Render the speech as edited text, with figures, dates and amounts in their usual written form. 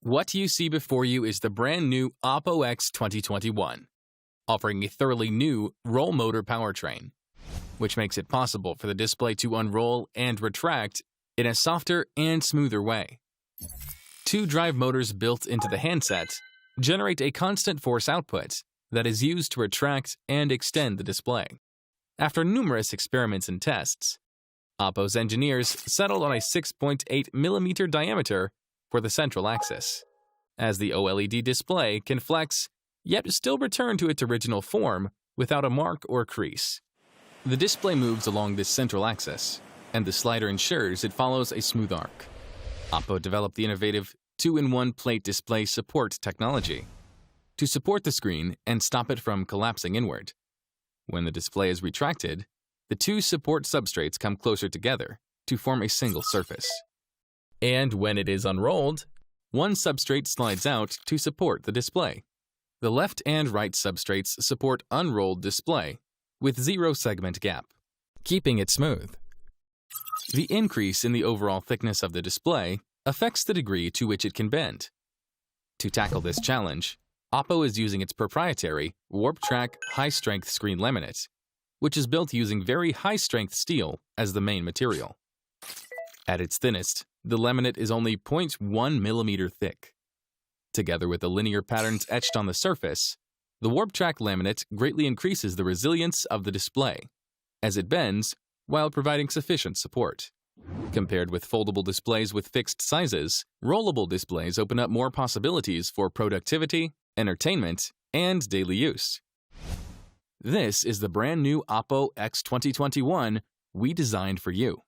What you see before you is the brand new OPPO X 2021, offering a thoroughly new roll motor powertrain, which makes it possible for the display to unroll and retract in a softer and smoother way. Two drive motors built into the handset generate a constant force output that is used to retract and extend the display. After numerous experiments and tests, OPPO's engineers settled on a 6.8mm diameter for the central axis, as the OLED display can flex, yet still return to its original form without a mark or crease. The display moves along this central axis, and the slider ensures it follows a smooth arc. OPPO developed the innovative 2-in-1 plate display support technology to support the screen and stop it from collapsing inward. When the display is retracted, the two support substrates come closer together to form a single surface. And when it is unrolled, one substrate slides out to support the display. The left and right substrates support unrolled display with zero segment gap, keeping it smooth. The increase in the overall thickness of the display affects the degree to which it can bend. To tackle this challenge, OPPO is using its proprietary Warp Track high-strength screen laminate, which is built using very high-strength steel as the main material. At its thinnest, the laminate is only 0.1mm thick. Together with the linear patterns etched on the surface, the Warp Track laminate greatly increases the resilience of the display, as it bends while providing sufficient support. Compared with foldable displays with fixed sizes, rollable displays open up more possibilities for productivity, entertainment, and daily use. This is the brand new OPPO X 2021 we designed for you.